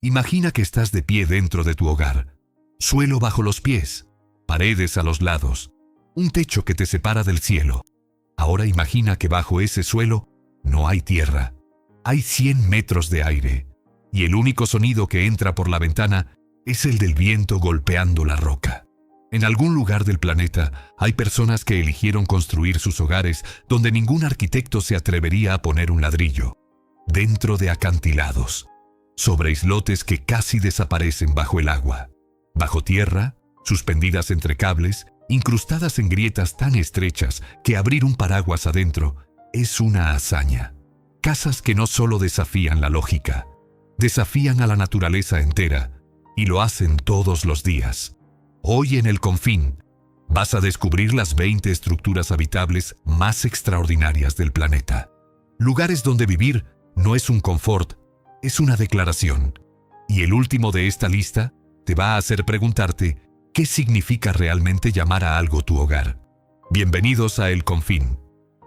Imagina que estás de pie dentro de tu hogar. Suelo bajo los pies, paredes a los lados, un techo que te separa del cielo. Ahora imagina que bajo ese suelo no hay tierra. Hay 100 metros de aire, y el único sonido que entra por la ventana es el del viento golpeando la roca. En algún lugar del planeta hay personas que eligieron construir sus hogares donde ningún arquitecto se atrevería a poner un ladrillo, dentro de acantilados, sobre islotes que casi desaparecen bajo el agua, bajo tierra, suspendidas entre cables, incrustadas en grietas tan estrechas que abrir un paraguas adentro es una hazaña. Casas que no solo desafían la lógica, desafían a la naturaleza entera, y lo hacen todos los días. Hoy en El Confín vas a descubrir las 20 estructuras habitables más extraordinarias del planeta. Lugares donde vivir no es un confort, es una declaración. Y el último de esta lista te va a hacer preguntarte qué significa realmente llamar a algo tu hogar. Bienvenidos a El Confín.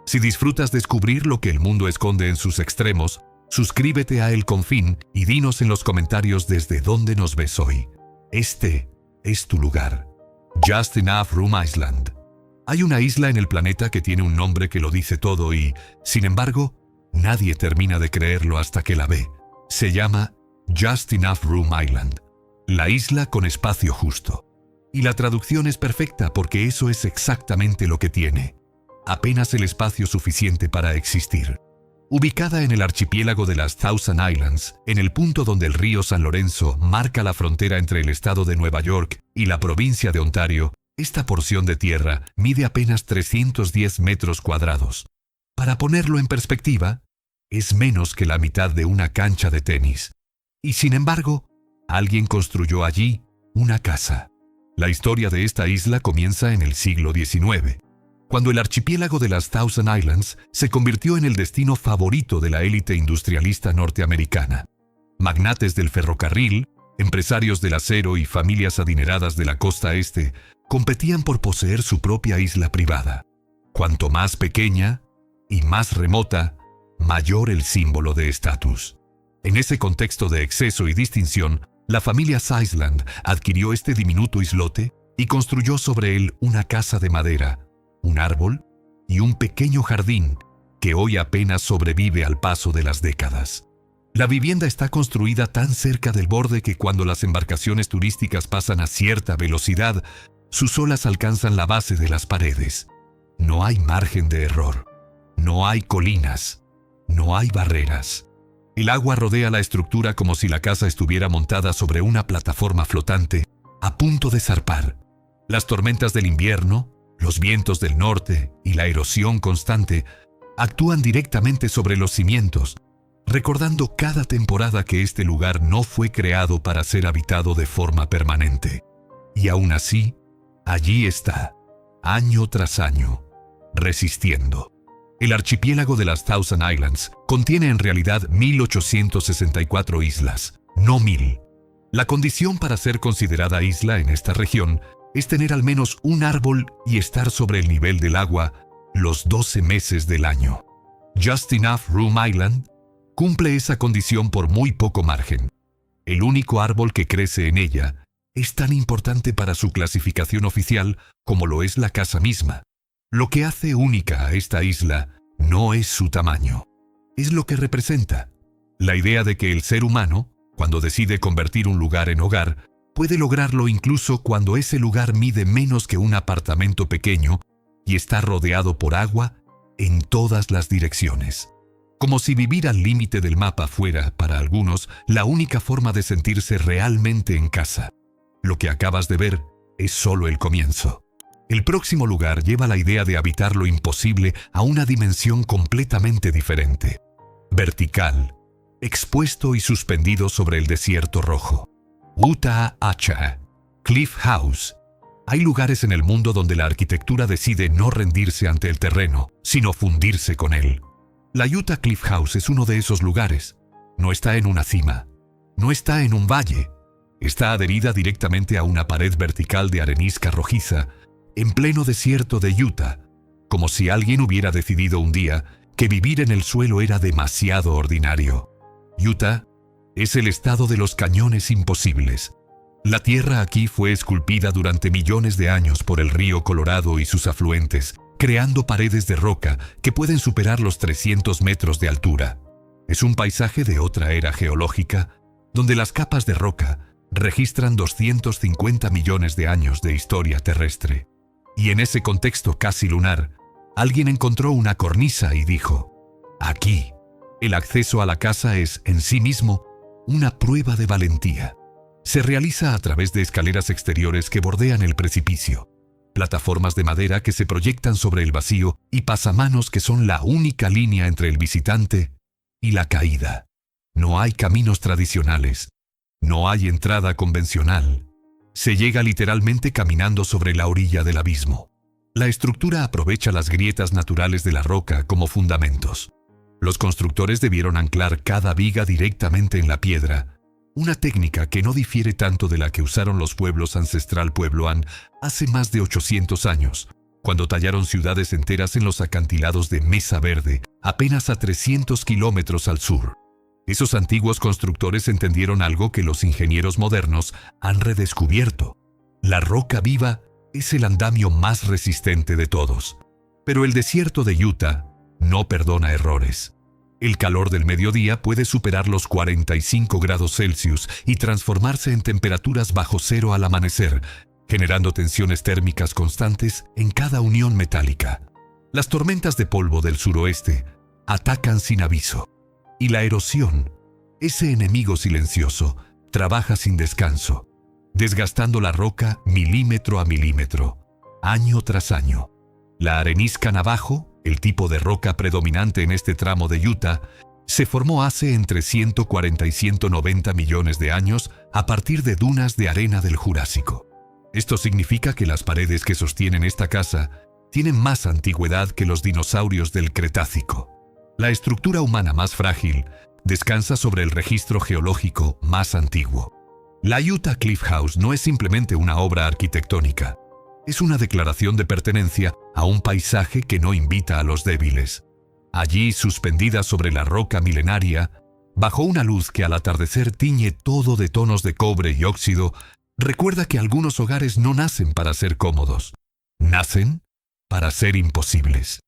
Si disfrutas descubrir lo que el mundo esconde en sus extremos, suscríbete a El Confín y dinos en los comentarios desde dónde nos ves hoy. Este es tu lugar. Just Enough Room Island. Hay una isla en el planeta que tiene un nombre que lo dice todo y, sin embargo, nadie termina de creerlo hasta que la ve. Se llama Just Enough Room Island, la isla con espacio justo. Y la traducción es perfecta porque eso es exactamente lo que tiene. Apenas el espacio suficiente para existir. Ubicada en el archipiélago de las Thousand Islands, en el punto donde el río San Lorenzo marca la frontera entre el estado de Nueva York y la provincia de Ontario, esta porción de tierra mide apenas 310 metros cuadrados. Para ponerlo en perspectiva, es menos que la mitad de una cancha de tenis. Y sin embargo, alguien construyó allí una casa. La historia de esta isla comienza en el siglo XIX. Cuando el archipiélago de las Thousand Islands se convirtió en el destino favorito de la élite industrialista norteamericana. Magnates del ferrocarril, empresarios del acero y familias adineradas de la costa este competían por poseer su propia isla privada. Cuanto más pequeña y más remota, mayor el símbolo de estatus. En ese contexto de exceso y distinción, la familia Sizeland adquirió este diminuto islote y construyó sobre él una casa de madera, un árbol y un pequeño jardín que hoy apenas sobrevive al paso de las décadas. La vivienda está construida tan cerca del borde que cuando las embarcaciones turísticas pasan a cierta velocidad, sus olas alcanzan la base de las paredes. No hay margen de error. No hay colinas. No hay barreras. El agua rodea la estructura como si la casa estuviera montada sobre una plataforma flotante, a punto de zarpar. Las tormentas del invierno, los vientos del norte y la erosión constante actúan directamente sobre los cimientos, recordando cada temporada que este lugar no fue creado para ser habitado de forma permanente. Y aún así, allí está, año tras año, resistiendo. El archipiélago de las Thousand Islands contiene en realidad 1.864 islas, no 1.000. La condición para ser considerada isla en esta región es tener al menos un árbol y estar sobre el nivel del agua los 12 meses del año. Just Enough Room Island cumple esa condición por muy poco margen. El único árbol que crece en ella es tan importante para su clasificación oficial como lo es la casa misma. Lo que hace única a esta isla no es su tamaño, es lo que representa. La idea de que el ser humano, cuando decide convertir un lugar en hogar, puede lograrlo incluso cuando ese lugar mide menos que un apartamento pequeño y está rodeado por agua en todas las direcciones. Como si vivir al límite del mapa fuera, para algunos, la única forma de sentirse realmente en casa. Lo que acabas de ver es solo el comienzo. El próximo lugar lleva la idea de habitar lo imposible a una dimensión completamente diferente. Vertical, expuesto y suspendido sobre el desierto rojo. Utah-Acha, Cliff House. Hay lugares en el mundo donde la arquitectura decide no rendirse ante el terreno, sino fundirse con él. La Utah Cliff House es uno de esos lugares. No está en una cima, no está en un valle. Está adherida directamente a una pared vertical de arenisca rojiza, en pleno desierto de Utah, como si alguien hubiera decidido un día que vivir en el suelo era demasiado ordinario. Utah Es el estado de los cañones imposibles. La tierra aquí fue esculpida durante millones de años por el río Colorado y sus afluentes, creando paredes de roca que pueden superar los 300 metros de altura. Es un paisaje de otra era geológica, donde las capas de roca registran 250 millones de años de historia terrestre. Y en ese contexto casi lunar, alguien encontró una cornisa y dijo: aquí, el acceso a la casa es, en sí mismo, una prueba de valentía. Se realiza a través de escaleras exteriores que bordean el precipicio, plataformas de madera que se proyectan sobre el vacío y pasamanos que son la única línea entre el visitante y la caída. No hay caminos tradicionales, no hay entrada convencional. Se llega literalmente caminando sobre la orilla del abismo. La estructura aprovecha las grietas naturales de la roca como fundamentos. Los constructores debieron anclar cada viga directamente en la piedra, una técnica que no difiere tanto de la que usaron los pueblos ancestral puebloan hace más de 800 años, cuando tallaron ciudades enteras en los acantilados de Mesa Verde, apenas a 300 kilómetros al sur. Esos antiguos constructores entendieron algo que los ingenieros modernos han redescubierto. La roca viva es el andamio más resistente de todos. Pero el desierto de Utah no perdona errores. El calor del mediodía puede superar los 45 grados Celsius y transformarse en temperaturas bajo cero al amanecer, generando tensiones térmicas constantes en cada unión metálica. Las tormentas de polvo del suroeste atacan sin aviso. Y la erosión, ese enemigo silencioso, trabaja sin descanso, desgastando la roca milímetro a milímetro, año tras año. La arenisca navajo, el tipo de roca predominante en este tramo de Utah, se formó hace entre 140 y 190 millones de años a partir de dunas de arena del Jurásico. Esto significa que las paredes que sostienen esta casa tienen más antigüedad que los dinosaurios del Cretácico. La estructura humana más frágil descansa sobre el registro geológico más antiguo. La Utah Cliff House no es simplemente una obra arquitectónica. Es una declaración de pertenencia a un paisaje que no invita a los débiles. Allí, suspendida sobre la roca milenaria, bajo una luz que al atardecer tiñe todo de tonos de cobre y óxido, recuerda que algunos hogares no nacen para ser cómodos. Nacen para ser imposibles.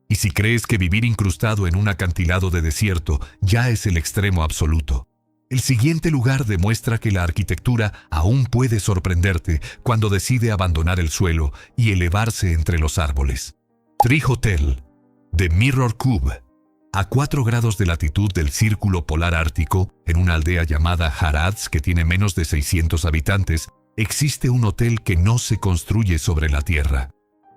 Y si crees que vivir incrustado en un acantilado de desierto ya es el extremo absoluto, el siguiente lugar demuestra que la arquitectura aún puede sorprenderte cuando decide abandonar el suelo y elevarse entre los árboles. Tree Hotel, de Mirror Cube. A 4 grados de latitud del Círculo Polar Ártico, en una aldea llamada Harads que tiene menos de 600 habitantes, existe un hotel que no se construye sobre la tierra.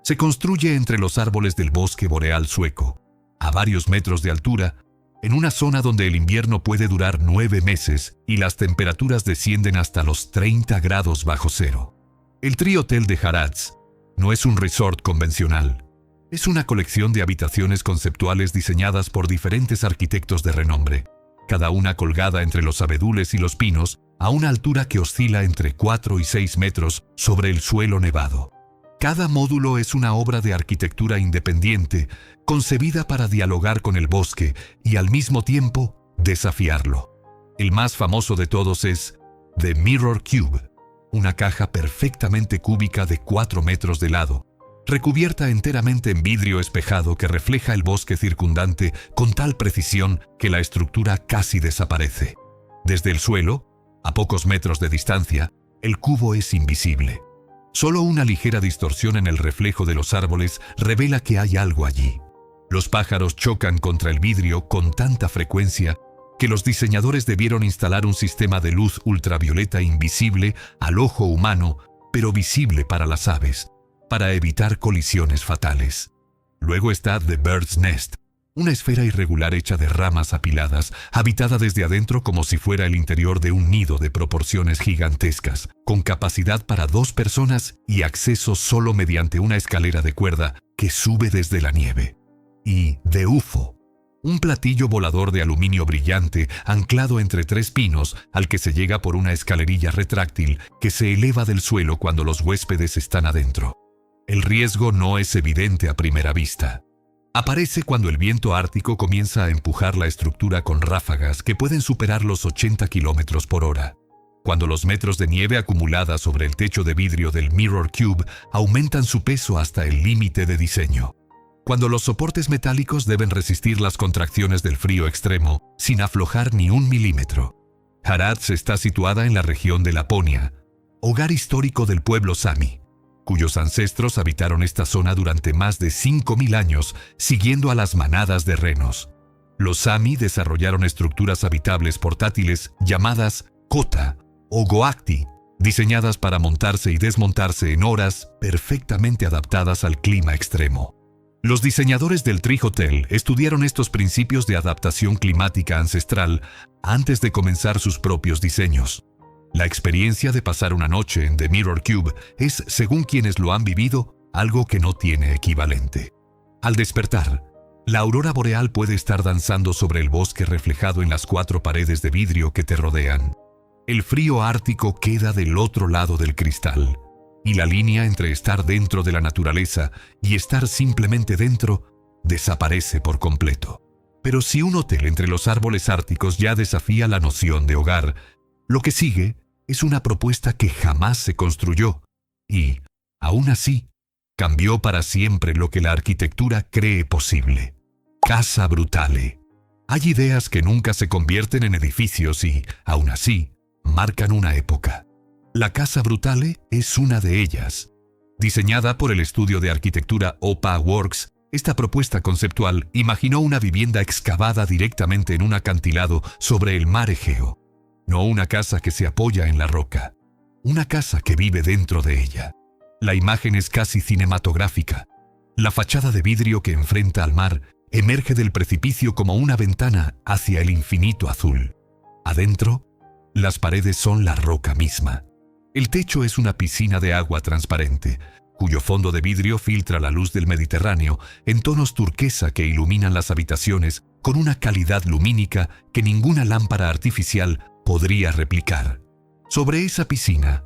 Se construye entre los árboles del bosque boreal sueco, a varios metros de altura, en una zona donde el invierno puede durar 9 meses y las temperaturas descienden hasta los 30 grados bajo cero. El Tree Hotel de Harads no es un resort convencional. Es una colección de habitaciones conceptuales diseñadas por diferentes arquitectos de renombre, cada una colgada entre los abedules y los pinos a una altura que oscila entre 4 y 6 metros sobre el suelo nevado. Cada módulo es una obra de arquitectura independiente, concebida para dialogar con el bosque y al mismo tiempo desafiarlo. El más famoso de todos es The Mirror Cube, una caja perfectamente cúbica de 4 metros de lado, recubierta enteramente en vidrio espejado que refleja el bosque circundante con tal precisión que la estructura casi desaparece. Desde el suelo, a pocos metros de distancia, el cubo es invisible. Solo una ligera distorsión en el reflejo de los árboles revela que hay algo allí. Los pájaros chocan contra el vidrio con tanta frecuencia que los diseñadores debieron instalar un sistema de luz ultravioleta invisible al ojo humano, pero visible para las aves, para evitar colisiones fatales. Luego está The Bird's Nest, una esfera irregular hecha de ramas apiladas, habitada desde adentro como si fuera el interior de un nido de proporciones gigantescas, con capacidad para 2 personas y acceso solo mediante una escalera de cuerda que sube desde la nieve. Y The UFO, un platillo volador de aluminio brillante anclado entre 3 pinos al que se llega por una escalerilla retráctil que se eleva del suelo cuando los huéspedes están adentro. El riesgo no es evidente a primera vista. Aparece cuando el viento ártico comienza a empujar la estructura con ráfagas que pueden superar los 80 kilómetros por hora. Cuando los metros de nieve acumulada sobre el techo de vidrio del Mirror Cube aumentan su peso hasta el límite de diseño. Cuando los soportes metálicos deben resistir las contracciones del frío extremo sin aflojar ni un milímetro. Herat está situada en la región de Laponia, hogar histórico del pueblo Sami, cuyos ancestros habitaron esta zona durante más de 5.000 años, siguiendo a las manadas de renos. Los Sami desarrollaron estructuras habitables portátiles llamadas kota o goakti, diseñadas para montarse y desmontarse en horas, perfectamente adaptadas al clima extremo. Los diseñadores del Tree Hotel estudiaron estos principios de adaptación climática ancestral antes de comenzar sus propios diseños. La experiencia de pasar una noche en The Mirror Cube es, según quienes lo han vivido, algo que no tiene equivalente. Al despertar, la aurora boreal puede estar danzando sobre el bosque reflejado en las 4 paredes de vidrio que te rodean. El frío ártico queda del otro lado del cristal, y la línea entre estar dentro de la naturaleza y estar simplemente dentro desaparece por completo. Pero si un hotel entre los árboles árticos ya desafía la noción de hogar, lo que sigue es una propuesta que jamás se construyó y, aún así, cambió para siempre lo que la arquitectura cree posible. Casa Brutale. Hay ideas que nunca se convierten en edificios y, aún así, marcan una época. La Casa Brutale es una de ellas. Diseñada por el estudio de arquitectura OPA Works, esta propuesta conceptual imaginó una vivienda excavada directamente en un acantilado sobre el mar Egeo. No una casa que se apoya en la roca, una casa que vive dentro de ella. La imagen es casi cinematográfica. La fachada de vidrio que enfrenta al mar emerge del precipicio como una ventana hacia el infinito azul. Adentro, las paredes son la roca misma. El techo es una piscina de agua transparente, cuyo fondo de vidrio filtra la luz del Mediterráneo en tonos turquesa que iluminan las habitaciones con una calidad lumínica que ninguna lámpara artificial podría replicar. Sobre esa piscina,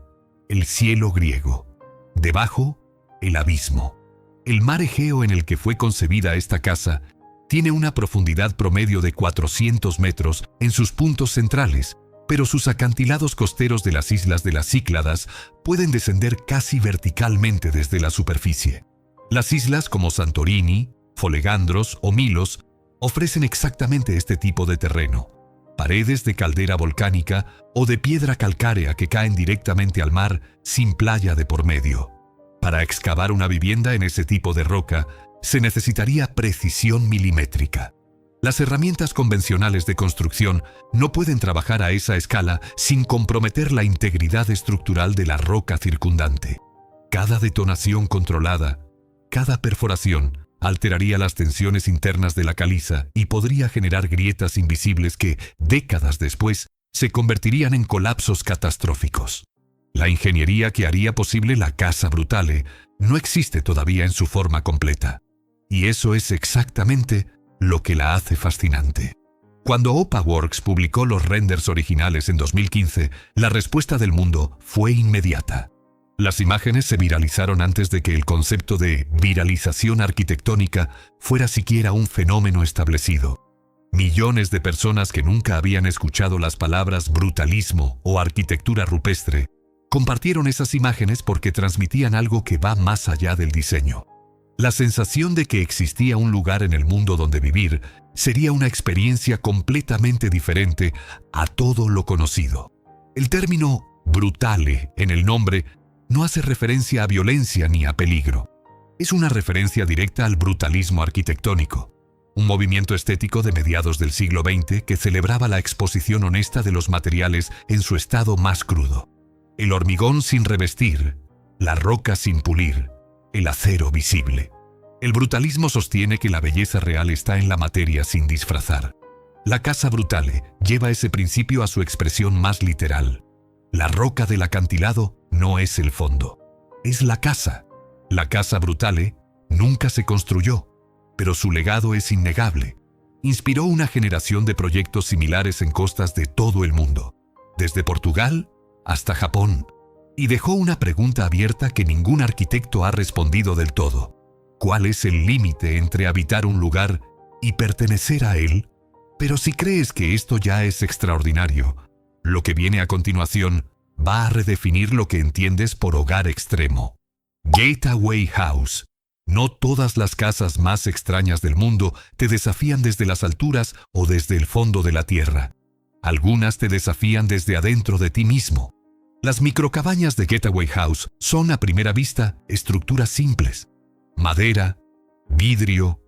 el cielo griego. Debajo, el abismo. El mar Egeo en el que fue concebida esta casa tiene una profundidad promedio de 400 metros en sus puntos centrales, pero sus acantilados costeros de las islas de las Cícladas pueden descender casi verticalmente desde la superficie. Las islas como Santorini, Folegandros o Milos ofrecen exactamente este tipo de terreno. Paredes de caldera volcánica o de piedra calcárea que caen directamente al mar sin playa de por medio. Para excavar una vivienda en ese tipo de roca se necesitaría precisión milimétrica. Las herramientas convencionales de construcción no pueden trabajar a esa escala sin comprometer la integridad estructural de la roca circundante. Cada detonación controlada, cada perforación, alteraría las tensiones internas de la caliza y podría generar grietas invisibles que, décadas después, se convertirían en colapsos catastróficos. La ingeniería que haría posible la Casa Brutale no existe todavía en su forma completa. Y eso es exactamente lo que la hace fascinante. Cuando OPA Works publicó los renders originales en 2015, la respuesta del mundo fue inmediata. Las imágenes se viralizaron antes de que el concepto de viralización arquitectónica fuera siquiera un fenómeno establecido. Millones de personas que nunca habían escuchado las palabras brutalismo o arquitectura rupestre compartieron esas imágenes porque transmitían algo que va más allá del diseño. La sensación de que existía un lugar en el mundo donde vivir sería una experiencia completamente diferente a todo lo conocido. El término brutale en el nombre no hace referencia a violencia ni a peligro. Es una referencia directa al brutalismo arquitectónico, un movimiento estético de mediados del siglo XX que celebraba la exposición honesta de los materiales en su estado más crudo. El hormigón sin revestir, la roca sin pulir, el acero visible. El brutalismo sostiene que la belleza real está en la materia sin disfrazar. La Casa Brutale lleva ese principio a su expresión más literal. La roca del acantilado no es el fondo, es la casa. La Casa Brutale nunca se construyó, pero su legado es innegable. Inspiró una generación de proyectos similares en costas de todo el mundo, desde Portugal hasta Japón, y dejó una pregunta abierta que ningún arquitecto ha respondido del todo. ¿Cuál es el límite entre habitar un lugar y pertenecer a él? Pero si crees que esto ya es extraordinario, lo que viene a continuación va a redefinir lo que entiendes por hogar extremo. Gateway House. No todas las casas más extrañas del mundo te desafían desde las alturas o desde el fondo de la tierra. Algunas te desafían desde adentro de ti mismo. Las microcabañas de Gateway House son a primera vista estructuras simples. Madera, vidrio,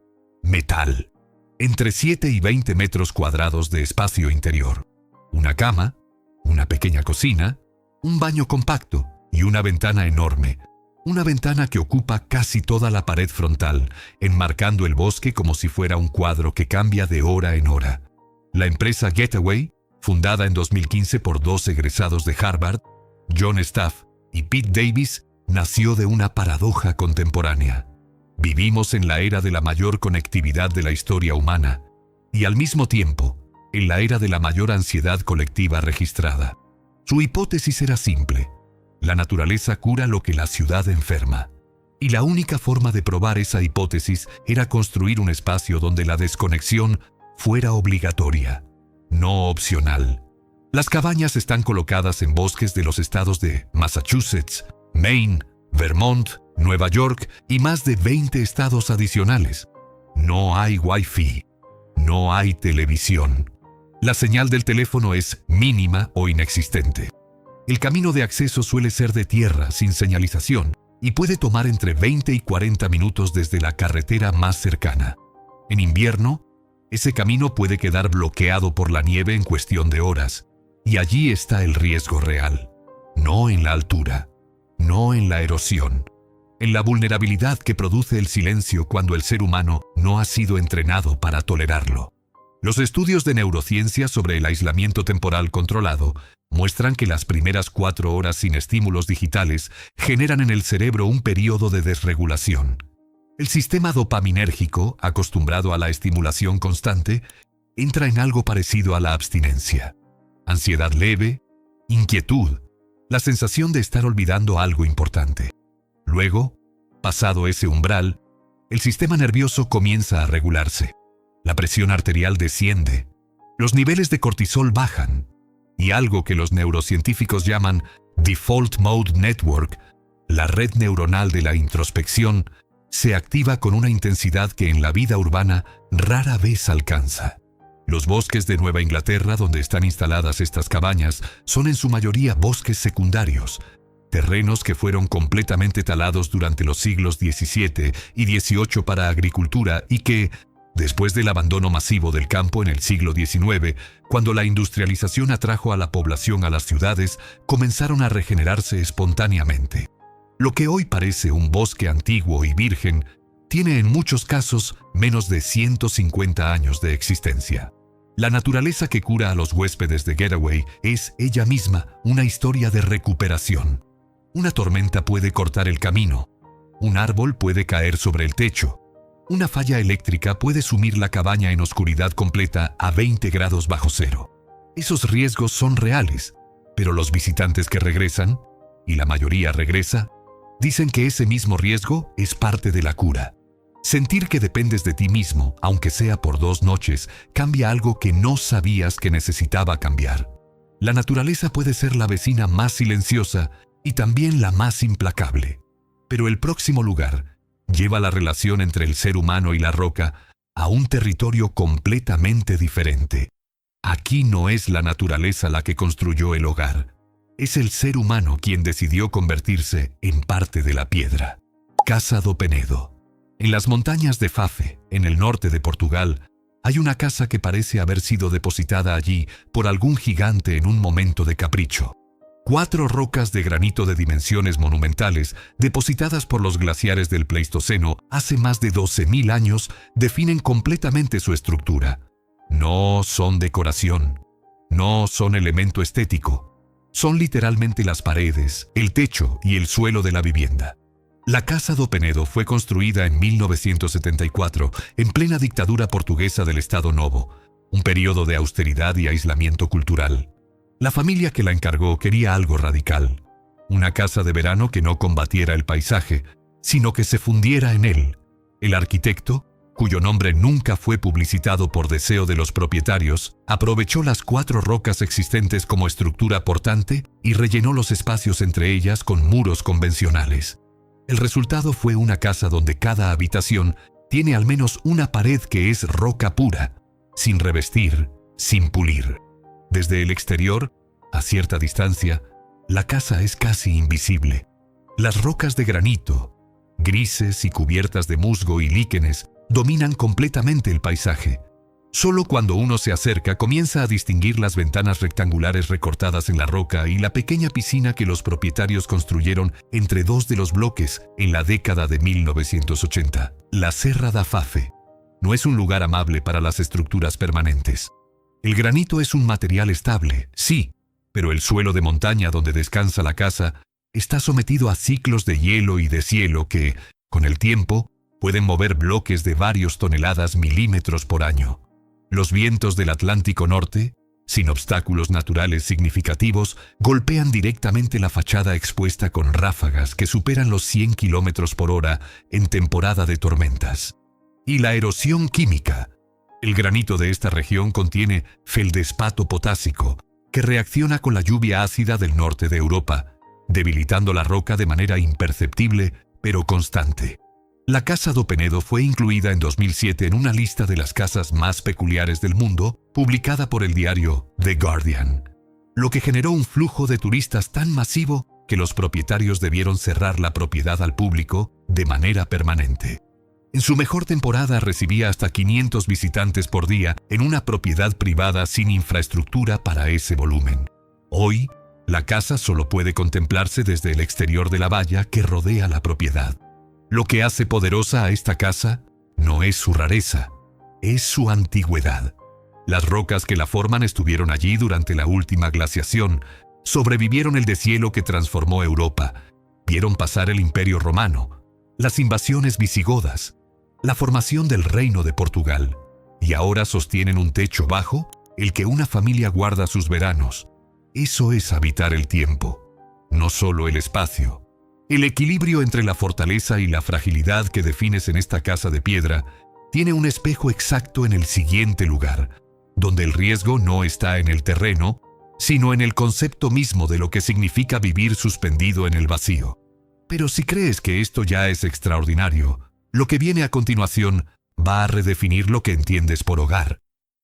metal. Entre 7 y 20 metros cuadrados de espacio interior. Una cama, una pequeña cocina, un baño compacto y una ventana enorme. Una ventana que ocupa casi toda la pared frontal, enmarcando el bosque como si fuera un cuadro que cambia de hora en hora. La empresa Gateway, fundada en 2015 por 2 egresados de Harvard, John Staff y Pete Davis, nació de una paradoja contemporánea. Vivimos en la era de la mayor conectividad de la historia humana y al mismo tiempo en la era de la mayor ansiedad colectiva registrada. Su hipótesis era simple: la naturaleza cura lo que la ciudad enferma. Y la única forma de probar esa hipótesis era construir un espacio donde la desconexión fuera obligatoria, no opcional. Las cabañas están colocadas en bosques de los estados de Massachusetts, Maine, Vermont, Nueva York y más de 20 estados adicionales. No hay Wi-Fi. No hay televisión. La señal del teléfono es mínima o inexistente. El camino de acceso suele ser de tierra, sin señalización, y puede tomar entre 20 y 40 minutos desde la carretera más cercana. En invierno, ese camino puede quedar bloqueado por la nieve en cuestión de horas, y allí está el riesgo real. No en la altura, no en la erosión, en la vulnerabilidad que produce el silencio cuando el ser humano no ha sido entrenado para tolerarlo. Los estudios de neurociencia sobre el aislamiento temporal controlado muestran que las primeras 4 horas sin estímulos digitales generan en el cerebro un periodo de desregulación. El sistema dopaminérgico, acostumbrado a la estimulación constante, entra en algo parecido a la abstinencia. Ansiedad leve, inquietud, la sensación de estar olvidando algo importante. Luego, pasado ese umbral, el sistema nervioso comienza a regularse. La presión arterial desciende, los niveles de cortisol bajan, y algo que los neurocientíficos llaman Default Mode Network, la red neuronal de la introspección, se activa con una intensidad que en la vida urbana rara vez alcanza. Los bosques de Nueva Inglaterra, donde están instaladas estas cabañas, son en su mayoría bosques secundarios, terrenos que fueron completamente talados durante los siglos XVII y XVIII para agricultura y que, después del abandono masivo del campo en el siglo XIX, cuando la industrialización atrajo a la población a las ciudades, comenzaron a regenerarse espontáneamente. Lo que hoy parece un bosque antiguo y virgen, tiene en muchos casos menos de 150 años de existencia. La naturaleza que cura a los huéspedes de Gateway es ella misma una historia de recuperación. Una tormenta puede cortar el camino, un árbol puede caer sobre el techo, una falla eléctrica puede sumir la cabaña en oscuridad completa a 20 grados bajo cero. Esos riesgos son reales, pero los visitantes que regresan, y la mayoría regresa, dicen que ese mismo riesgo es parte de la cura. Sentir que dependes de ti mismo, aunque sea por 2 noches, cambia algo que no sabías que necesitaba cambiar. La naturaleza puede ser la vecina más silenciosa y también la más implacable. Pero el próximo lugar lleva la relación entre el ser humano y la roca a un territorio completamente diferente. Aquí no es la naturaleza la que construyó el hogar. Es el ser humano quien decidió convertirse en parte de la piedra. Casa do Penedo. En las montañas de Fafe, en el norte de Portugal, hay una casa que parece haber sido depositada allí por algún gigante en un momento de capricho. 4 rocas de granito de dimensiones monumentales, depositadas por los glaciares del Pleistoceno hace más de 12.000 años, definen completamente su estructura. No son decoración, no son elemento estético, son literalmente las paredes, el techo y el suelo de la vivienda. La Casa do Penedo fue construida en 1974, en plena dictadura portuguesa del Estado Novo, un periodo de austeridad y aislamiento cultural. La familia que la encargó quería algo radical, una casa de verano que no combatiera el paisaje, sino que se fundiera en él, El arquitecto, cuyo nombre nunca fue publicitado por deseo de los propietarios, aprovechó las 4 rocas existentes como estructura portante y rellenó los espacios entre ellas con muros convencionales. El resultado fue una casa donde cada habitación tiene al menos una pared que es roca pura, sin revestir, sin pulir. Desde el exterior, a cierta distancia, la casa es casi invisible. Las rocas de granito, grises y cubiertas de musgo y líquenes, dominan completamente el paisaje. Solo cuando uno se acerca comienza a distinguir las ventanas rectangulares recortadas en la roca y la pequeña piscina que los propietarios construyeron entre 2 de los bloques en la década de 1980. La Serra da Fafe no es un lugar amable para las estructuras permanentes. El granito es un material estable, sí, pero el suelo de montaña donde descansa la casa está sometido a ciclos de hielo y deshielo que, con el tiempo, pueden mover bloques de varios toneladas milímetros por año. Los vientos del Atlántico Norte, sin obstáculos naturales significativos, golpean directamente la fachada expuesta con ráfagas que superan los 100 kilómetros por hora en temporada de tormentas. Y la erosión química. El granito de esta región contiene feldespato potásico, que reacciona con la lluvia ácida del norte de Europa, debilitando la roca de manera imperceptible pero constante. La Casa do Penedo fue incluida en 2007 en una lista de las casas más peculiares del mundo, publicada por el diario The Guardian, lo que generó un flujo de turistas tan masivo que los propietarios debieron cerrar la propiedad al público de manera permanente. En su mejor temporada recibía hasta 500 visitantes por día en una propiedad privada sin infraestructura para ese volumen. Hoy, la casa solo puede contemplarse desde el exterior de la valla que rodea la propiedad. Lo que hace poderosa a esta casa no es su rareza, es su antigüedad. Las rocas que la forman estuvieron allí durante la última glaciación, sobrevivieron el deshielo que transformó Europa, vieron pasar el Imperio Romano, las invasiones visigodas, la formación del Reino de Portugal, y ahora sostienen un techo bajo, el que una familia guarda sus veranos. Eso es habitar el tiempo, no solo el espacio. El equilibrio entre la fortaleza y la fragilidad que defines en esta casa de piedra tiene un espejo exacto en el siguiente lugar, donde el riesgo no está en el terreno, sino en el concepto mismo de lo que significa vivir suspendido en el vacío. Pero si crees que esto ya es extraordinario, lo que viene a continuación va a redefinir lo que entiendes por hogar,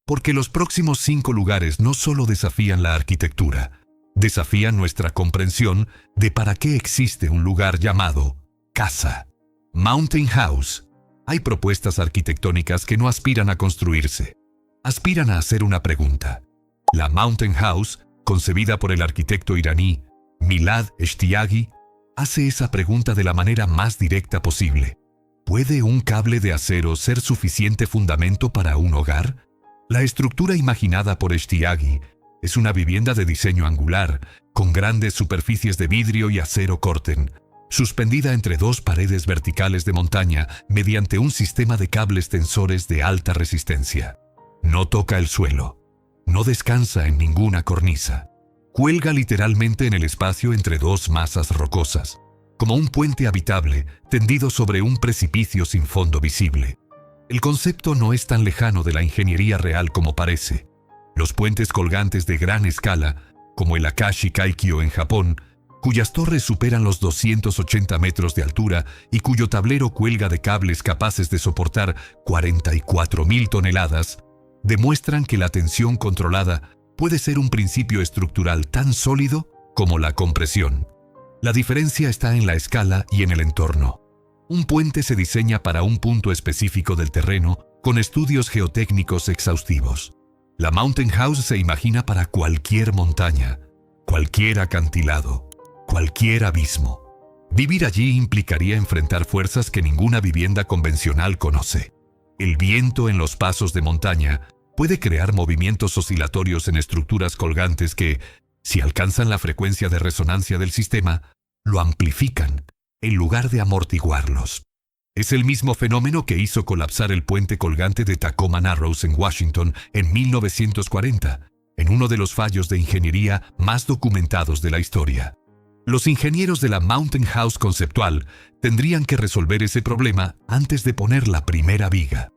porque los próximos 5 lugares no solo desafían la arquitectura, desafían nuestra comprensión de para qué existe un lugar llamado casa. Mountain House. Hay propuestas arquitectónicas que no aspiran a construirse, aspiran a hacer una pregunta. La Mountain House, concebida por el arquitecto iraní Milad Eshtiaghi, hace esa pregunta de la manera más directa posible. ¿Puede un cable de acero ser suficiente fundamento para un hogar? La estructura imaginada por Eshtiaghi es una vivienda de diseño angular, con grandes superficies de vidrio y acero corten, suspendida entre 2 paredes verticales de montaña mediante un sistema de cables tensores de alta resistencia. No toca el suelo, no descansa en ninguna cornisa. Cuelga literalmente en el espacio entre 2 masas rocosas, como un puente habitable tendido sobre un precipicio sin fondo visible. El concepto no es tan lejano de la ingeniería real como parece. Los puentes colgantes de gran escala, como el Akashi Kaikyo en Japón, cuyas torres superan los 280 metros de altura y cuyo tablero cuelga de cables capaces de soportar 44.000 toneladas, demuestran que la tensión controlada puede ser un principio estructural tan sólido como la compresión. La diferencia está en la escala y en el entorno. Un puente se diseña para un punto específico del terreno con estudios geotécnicos exhaustivos. La Mountain House se imagina para cualquier montaña, cualquier acantilado, cualquier abismo. Vivir allí implicaría enfrentar fuerzas que ninguna vivienda convencional conoce. El viento en los pasos de montaña puede crear movimientos oscilatorios en estructuras colgantes que, si alcanzan la frecuencia de resonancia del sistema, lo amplifican en lugar de amortiguarlos. Es el mismo fenómeno que hizo colapsar el puente colgante de Tacoma Narrows en Washington en 1940, en uno de los fallos de ingeniería más documentados de la historia. Los ingenieros de la Mountain House conceptual tendrían que resolver ese problema antes de poner la primera viga.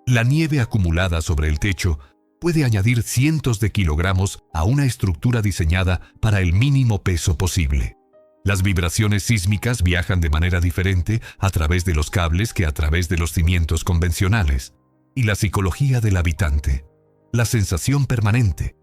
La nieve acumulada sobre el techo puede añadir cientos de kilogramos a una estructura diseñada para el mínimo peso posible. Las vibraciones sísmicas viajan de manera diferente a través de los cables que a través de los cimientos convencionales. Y la psicología del habitante, la sensación permanente,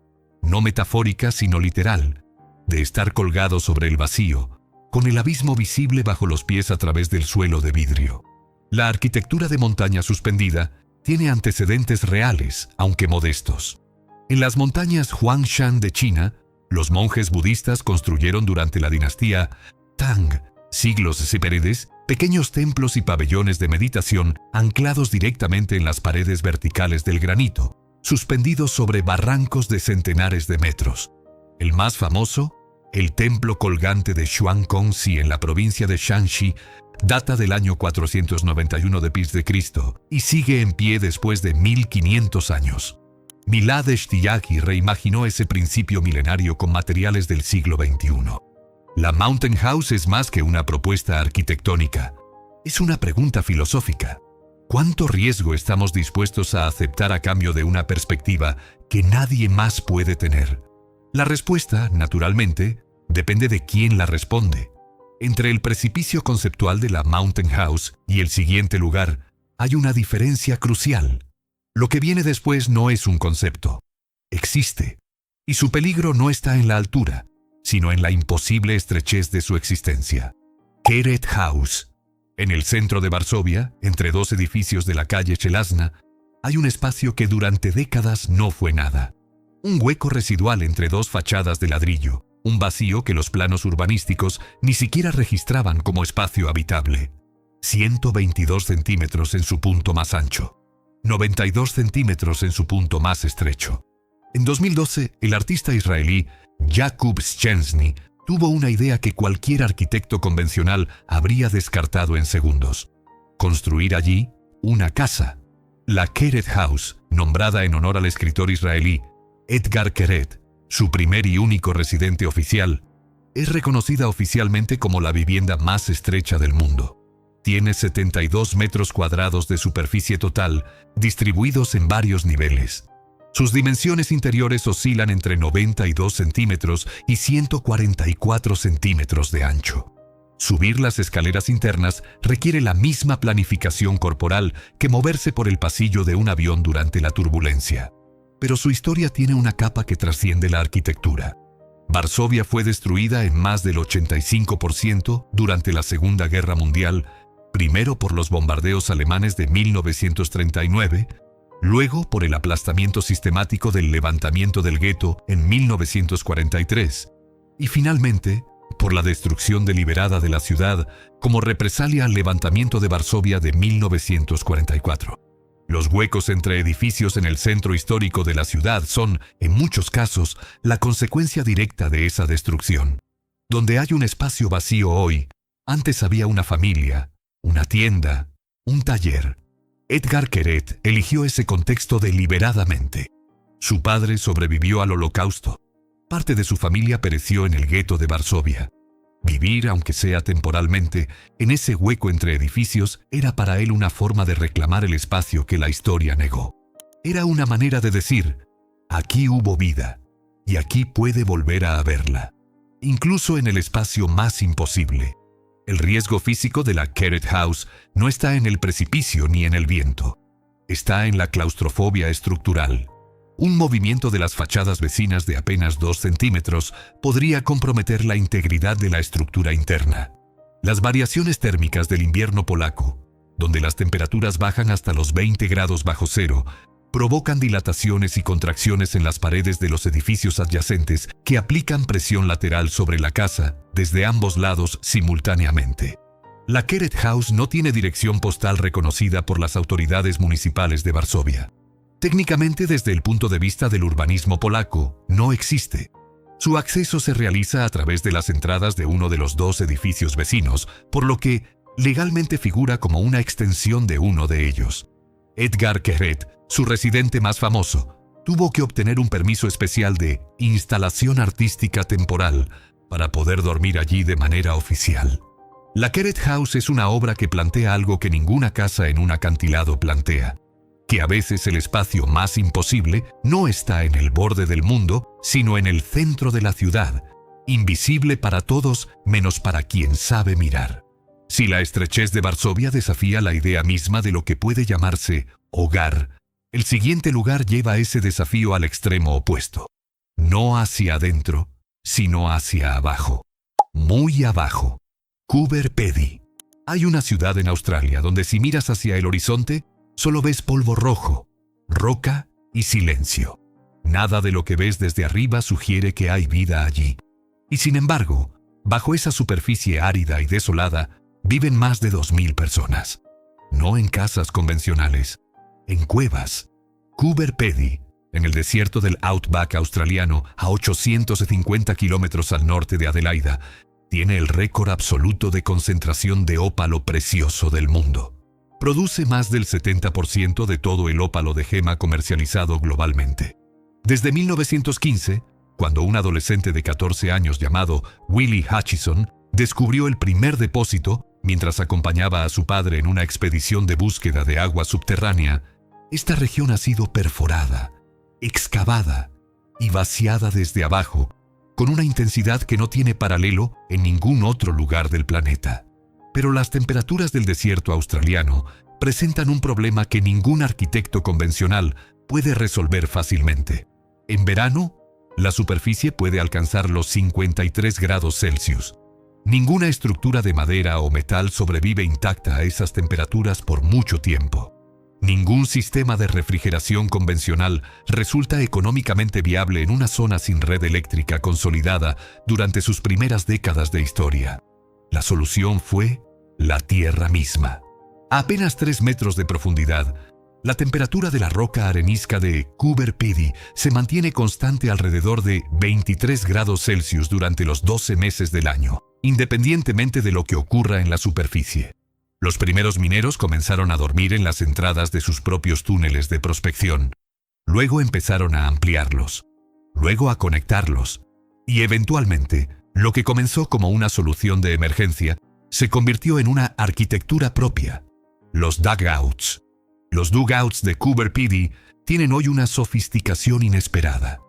no metafórica sino literal, de estar colgado sobre el vacío, con el abismo visible bajo los pies a través del suelo de vidrio. La arquitectura de montaña suspendida tiene antecedentes reales, aunque modestos. En las montañas Huangshan de China, los monjes budistas construyeron durante la dinastía Tang, siglos peredes, pequeños templos y pabellones de meditación anclados directamente en las paredes verticales del granito, suspendidos sobre barrancos de centenares de metros. El más famoso, el templo colgante de Xuankongxi en la provincia de Shanxi, data del año 491 d.C. y sigue en pie después de 1500 años. Milad Shtiyaki reimaginó ese principio milenario con materiales del siglo XXI. La Mountain House es más que una propuesta arquitectónica. Es una pregunta filosófica. ¿Cuánto riesgo estamos dispuestos a aceptar a cambio de una perspectiva que nadie más puede tener? La respuesta, naturalmente, depende de quién la responde. Entre el precipicio conceptual de la Mountain House y el siguiente lugar, hay una diferencia crucial. Lo que viene después no es un concepto. Existe. Y su peligro no está en la altura, sino en la imposible estrechez de su existencia. Keret House. En el centro de Varsovia, entre dos edificios de la calle Chelazna, hay un espacio que durante décadas no fue nada. Un hueco residual entre dos fachadas de ladrillo, un vacío que los planos urbanísticos ni siquiera registraban como espacio habitable. 122 centímetros en su punto más ancho, 92 centímetros en su punto más estrecho. En 2012, el artista israelí Jakub Szczęsny tuvo una idea que cualquier arquitecto convencional habría descartado en segundos: construir allí una casa. La Keret House, nombrada en honor al escritor israelí Edgar Keret, su primer y único residente oficial, es reconocida oficialmente como la vivienda más estrecha del mundo. Tiene 72 metros cuadrados de superficie total, distribuidos en varios niveles. Sus dimensiones interiores oscilan entre 92 centímetros y 144 centímetros de ancho. Subir las escaleras internas requiere la misma planificación corporal que moverse por el pasillo de un avión durante la turbulencia. Pero su historia tiene una capa que trasciende la arquitectura. Varsovia fue destruida en más del 85% durante la Segunda Guerra Mundial, primero por los bombardeos alemanes de 1939, luego por el aplastamiento sistemático del levantamiento del gueto en 1943, y finalmente por la destrucción deliberada de la ciudad como represalia al levantamiento de Varsovia de 1944. Los huecos entre edificios en el centro histórico de la ciudad son, en muchos casos, la consecuencia directa de esa destrucción. Donde hay un espacio vacío hoy, antes había una familia, una tienda, un taller. Edgar Keret eligió ese contexto deliberadamente. Su padre sobrevivió al Holocausto. Parte de su familia pereció en el gueto de Varsovia. Vivir, aunque sea temporalmente, en ese hueco entre edificios era para él una forma de reclamar el espacio que la historia negó. Era una manera de decir: aquí hubo vida, y aquí puede volver a haberla, incluso en el espacio más imposible. El riesgo físico de la Keret House no está en el precipicio ni en el viento. Está en la claustrofobia estructural. Un movimiento de las fachadas vecinas de apenas 2 centímetros podría comprometer la integridad de la estructura interna. Las variaciones térmicas del invierno polaco, donde las temperaturas bajan hasta los 20 grados bajo cero, provocan dilataciones y contracciones en las paredes de los edificios adyacentes que aplican presión lateral sobre la casa desde ambos lados simultáneamente. La Keret House no tiene dirección postal reconocida por las autoridades municipales de Varsovia. Técnicamente, desde el punto de vista del urbanismo polaco, no existe. Su acceso se realiza a través de las entradas de uno de los 2 edificios vecinos, por lo que legalmente figura como una extensión de uno de ellos. Edgar Keret, su residente más famoso, tuvo que obtener un permiso especial de instalación artística temporal para poder dormir allí de manera oficial. La Carrot House es una obra que plantea algo que ninguna casa en un acantilado plantea, que a veces el espacio más imposible no está en el borde del mundo, sino en el centro de la ciudad, invisible para todos menos para quien sabe mirar. Si la estrechez de Varsovia desafía la idea misma de lo que puede llamarse hogar, el siguiente lugar lleva ese desafío al extremo opuesto. No hacia adentro, sino hacia abajo. Muy abajo. Coober Pedy. Hay una ciudad en Australia donde si miras hacia el horizonte, solo ves polvo rojo, roca y silencio. Nada de lo que ves desde arriba sugiere que hay vida allí. Y sin embargo, bajo esa superficie árida y desolada, viven más de 2000 personas. No en casas convencionales, en cuevas. Coober Pedy, en el desierto del Outback australiano, a 850 kilómetros al norte de Adelaida, tiene el récord absoluto de concentración de ópalo precioso del mundo. Produce más del 70% de todo el ópalo de gema comercializado globalmente. Desde 1915, cuando un adolescente de 14 años llamado Willie Hutchison descubrió el primer depósito mientras acompañaba a su padre en una expedición de búsqueda de agua subterránea, esta región ha sido perforada, excavada y vaciada desde abajo, con una intensidad que no tiene paralelo en ningún otro lugar del planeta. Pero las temperaturas del desierto australiano presentan un problema que ningún arquitecto convencional puede resolver fácilmente. En verano, la superficie puede alcanzar los 53 grados Celsius. Ninguna estructura de madera o metal sobrevive intacta a esas temperaturas por mucho tiempo. Ningún sistema de refrigeración convencional resulta económicamente viable en una zona sin red eléctrica consolidada durante sus primeras décadas de historia. La solución fue la Tierra misma. A apenas 3 metros de profundidad, la temperatura de la roca arenisca de Coober Pedy se mantiene constante alrededor de 23 grados Celsius durante los 12 meses del año, independientemente de lo que ocurra en la superficie. Los primeros mineros comenzaron a dormir en las entradas de sus propios túneles de prospección. Luego empezaron a ampliarlos, luego a conectarlos, y eventualmente, lo que comenzó como una solución de emergencia se convirtió en una arquitectura propia: los dugouts. Los dugouts de Coober Pedy tienen hoy una sofisticación inesperada.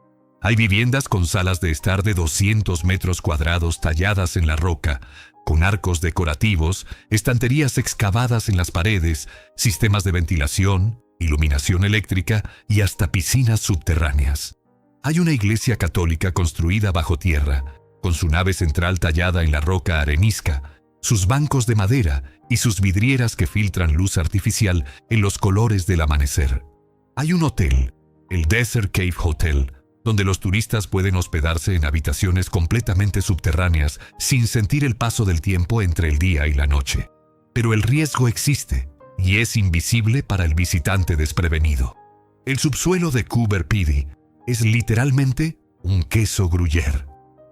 Hay viviendas con salas de estar de 200 metros cuadrados talladas en la roca, con arcos decorativos, estanterías excavadas en las paredes, sistemas de ventilación, iluminación eléctrica y hasta piscinas subterráneas. Hay una iglesia católica construida bajo tierra, con su nave central tallada en la roca arenisca, sus bancos de madera y sus vidrieras que filtran luz artificial en los colores del amanecer. Hay un hotel, el Desert Cave Hotel, donde los turistas pueden hospedarse en habitaciones completamente subterráneas sin sentir el paso del tiempo entre el día y la noche. Pero el riesgo existe y es invisible para el visitante desprevenido. El subsuelo de Coober Pedy es literalmente un queso gruyère.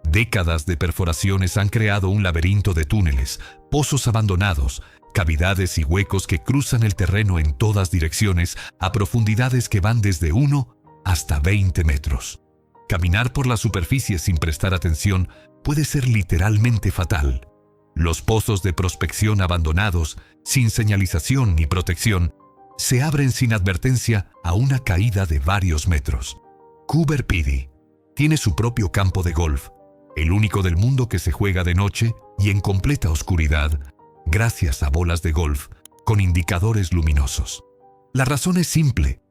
Décadas de perforaciones han creado un laberinto de túneles, pozos abandonados, cavidades y huecos que cruzan el terreno en todas direcciones a profundidades que van desde 1 hasta 20 metros. Caminar por la superficie sin prestar atención puede ser literalmente fatal. Los pozos de prospección abandonados, sin señalización ni protección, se abren sin advertencia a una caída de varios metros. Coober Pedy tiene su propio campo de golf, el único del mundo que se juega de noche y en completa oscuridad, gracias a bolas de golf con indicadores luminosos. La razón es simple.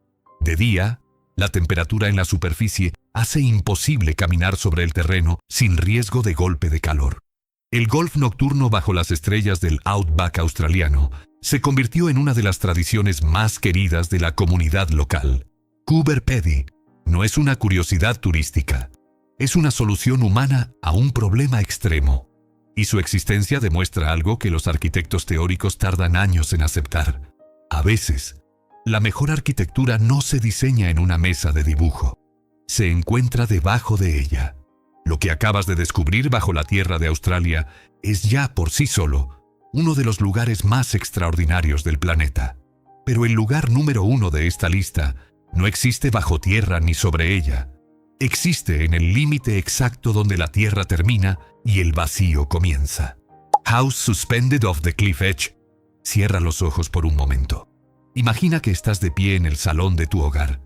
De día, la temperatura en la superficie hace imposible caminar sobre el terreno sin riesgo de golpe de calor. El golf nocturno bajo las estrellas del Outback australiano se convirtió en una de las tradiciones más queridas de la comunidad local. Coober Pedy no es una curiosidad turística, es una solución humana a un problema extremo, y su existencia demuestra algo que los arquitectos teóricos tardan años en aceptar. A veces, la mejor arquitectura no se diseña en una mesa de dibujo, se encuentra debajo de ella. Lo que acabas de descubrir bajo la tierra de Australia es ya por sí solo uno de los lugares más extraordinarios del planeta. Pero el lugar número 1 de esta lista no existe bajo tierra ni sobre ella. Existe en el límite exacto donde la tierra termina y el vacío comienza. House suspended off the cliff edge. Cierra los ojos por un momento. Imagina que estás de pie en el salón de tu hogar.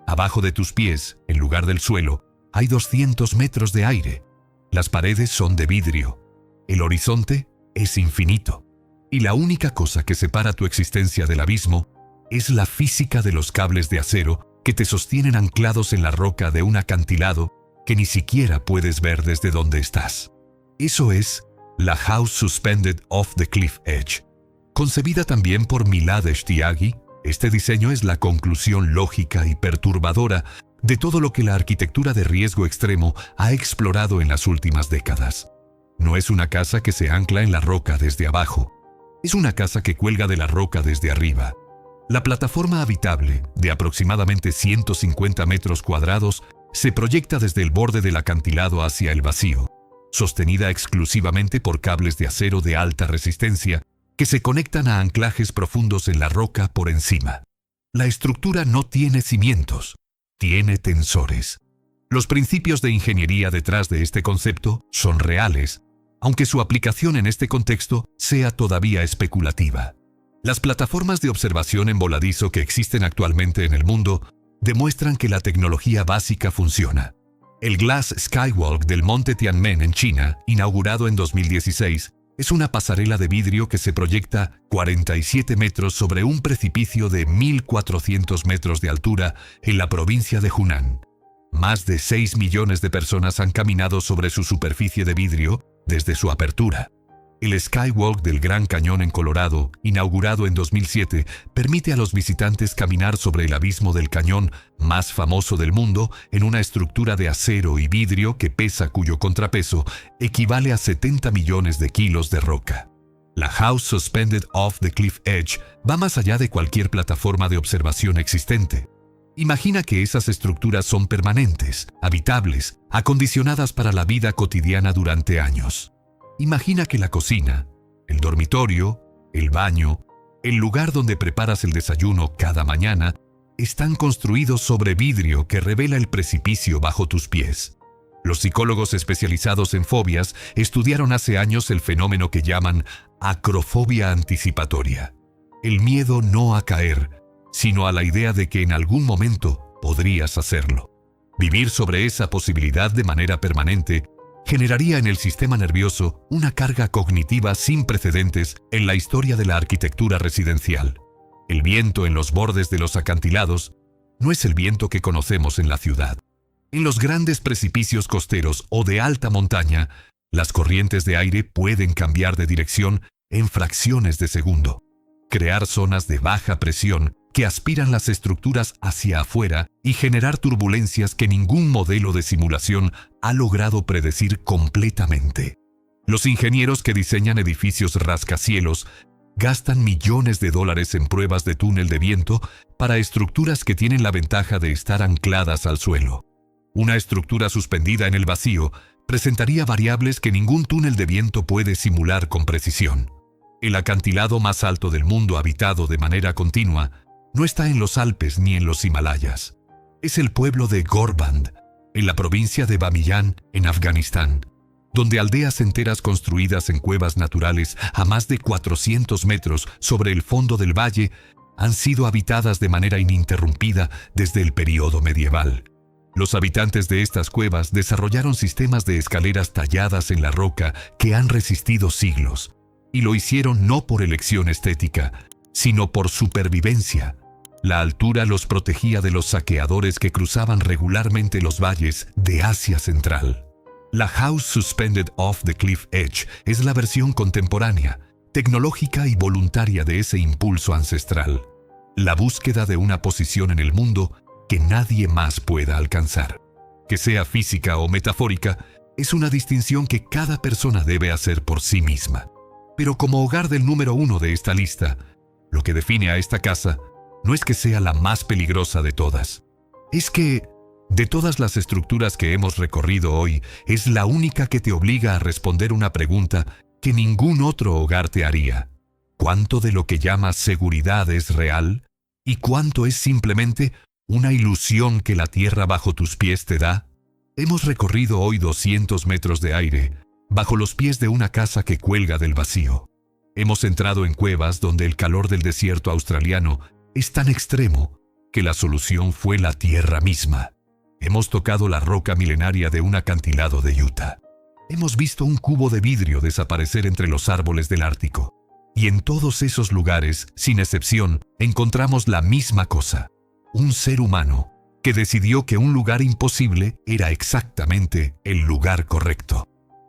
Abajo de tus pies, en lugar del suelo, hay 200 metros de aire. Las paredes son de vidrio. El horizonte es infinito. Y la única cosa que separa tu existencia del abismo es la física de los cables de acero que te sostienen anclados en la roca de un acantilado que ni siquiera puedes ver desde donde estás. Eso es la House Suspended Off the Cliff Edge. Concebida también por Milad Eshtiagi, este diseño es la conclusión lógica y perturbadora de todo lo que la arquitectura de riesgo extremo ha explorado en las últimas décadas. No es una casa que se ancla en la roca desde abajo. Es una casa que cuelga de la roca desde arriba. La plataforma habitable, de aproximadamente 150 metros cuadrados, se proyecta desde el borde del acantilado hacia el vacío, sostenida exclusivamente por cables de acero de alta resistencia que se conectan a anclajes profundos en la roca por encima. La estructura no tiene cimientos, tiene tensores. Los principios de ingeniería detrás de este concepto son reales, aunque su aplicación en este contexto sea todavía especulativa. Las plataformas de observación en voladizo que existen actualmente en el mundo demuestran que la tecnología básica funciona. El Glass Skywalk del Monte Tianmen en China, inaugurado en 2016, es una pasarela de vidrio que se proyecta 47 metros sobre un precipicio de 1.400 metros de altura en la provincia de Hunan. Más de 6 millones de personas han caminado sobre su superficie de vidrio desde su apertura. El Skywalk del Gran Cañón en Colorado, inaugurado en 2007, permite a los visitantes caminar sobre el abismo del cañón más famoso del mundo en una estructura de acero y vidrio que pesa, cuyo contrapeso equivale a 70 millones de kilos de roca. La House Suspended Off the Cliff Edge va más allá de cualquier plataforma de observación existente. Imagina que esas estructuras son permanentes, habitables, acondicionadas para la vida cotidiana durante años. Imagina que la cocina, el dormitorio, el baño, el lugar donde preparas el desayuno cada mañana, están construidos sobre vidrio que revela el precipicio bajo tus pies. Los psicólogos especializados en fobias estudiaron hace años el fenómeno que llaman acrofobia anticipatoria. El miedo no a caer, sino a la idea de que en algún momento podrías hacerlo. Vivir sobre esa posibilidad de manera permanente generaría en el sistema nervioso una carga cognitiva sin precedentes en la historia de la arquitectura residencial. El viento en los bordes de los acantilados no es el viento que conocemos en la ciudad. En los grandes precipicios costeros o de alta montaña, las corrientes de aire pueden cambiar de dirección en fracciones de segundo, crear zonas de baja presión que aspiran las estructuras hacia afuera y generar turbulencias que ningún modelo de simulación ha logrado predecir completamente. Los ingenieros que diseñan edificios rascacielos gastan millones de dólares en pruebas de túnel de viento para estructuras que tienen la ventaja de estar ancladas al suelo. Una estructura suspendida en el vacío presentaría variables que ningún túnel de viento puede simular con precisión. El acantilado más alto del mundo habitado de manera continua no está en los Alpes ni en los Himalayas. Es el pueblo de Gorband, en la provincia de Bamiyan, en Afganistán, donde aldeas enteras construidas en cuevas naturales a más de 400 metros sobre el fondo del valle han sido habitadas de manera ininterrumpida desde el período medieval. Los habitantes de estas cuevas desarrollaron sistemas de escaleras talladas en la roca que han resistido siglos, y lo hicieron no por elección estética, sino por supervivencia. La altura los protegía de los saqueadores que cruzaban regularmente los valles de Asia Central. La House Suspended Off the Cliff Edge es la versión contemporánea, tecnológica y voluntaria de ese impulso ancestral. La búsqueda de una posición en el mundo que nadie más pueda alcanzar. Que sea física o metafórica, es una distinción que cada persona debe hacer por sí misma. Pero como hogar del número 1 de esta lista, lo que define a esta casa no es que sea la más peligrosa de todas. Es que, de todas las estructuras que hemos recorrido hoy, es la única que te obliga a responder una pregunta que ningún otro hogar te haría. ¿Cuánto de lo que llamas seguridad es real? ¿Y cuánto es simplemente una ilusión que la tierra bajo tus pies te da? Hemos recorrido hoy 200 metros de aire, bajo los pies de una casa que cuelga del vacío. Hemos entrado en cuevas donde el calor del desierto australiano es tan extremo que la solución fue la tierra misma. Hemos tocado la roca milenaria de un acantilado de Utah. Hemos visto un cubo de vidrio desaparecer entre los árboles del Ártico. Y en todos esos lugares, sin excepción, encontramos la misma cosa. Un ser humano que decidió que un lugar imposible era exactamente el lugar correcto.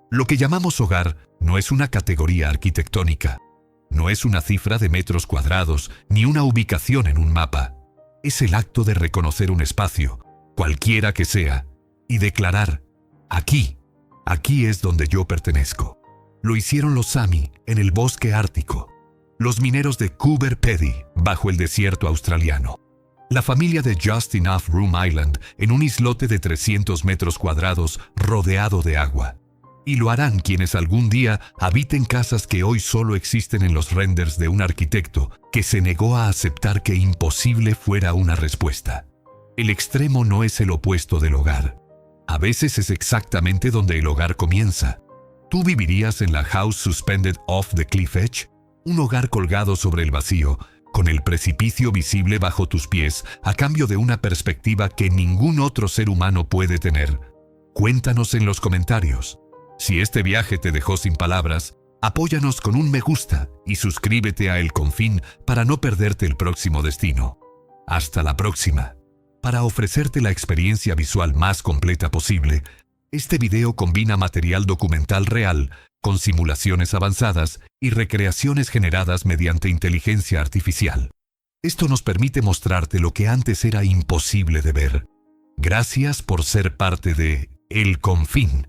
Lo que llamamos hogar no es una categoría arquitectónica, no es una cifra de metros cuadrados ni una ubicación en un mapa. Es el acto de reconocer un espacio, cualquiera que sea, y declarar: aquí es donde yo pertenezco. Lo hicieron los Sami en el bosque ártico, los mineros de Coober Pedy bajo el desierto australiano, la familia de Just Enough Room Island en un islote de 300 metros cuadrados rodeado de agua. Y lo harán quienes algún día habiten casas que hoy solo existen en los renders de un arquitecto que se negó a aceptar que imposible fuera una respuesta. El extremo no es el opuesto del hogar. A veces es exactamente donde el hogar comienza. ¿Tú vivirías en la house suspended off the cliff edge? Un hogar colgado sobre el vacío, con el precipicio visible bajo tus pies, a cambio de una perspectiva que ningún otro ser humano puede tener. Cuéntanos en los comentarios. Si este viaje te dejó sin palabras, apóyanos con un me gusta y suscríbete a El Confín para no perderte el próximo destino. Hasta la próxima. Para ofrecerte la experiencia visual más completa posible, este video combina material documental real con simulaciones avanzadas y recreaciones generadas mediante inteligencia artificial. Esto nos permite mostrarte lo que antes era imposible de ver. Gracias por ser parte de El Confín.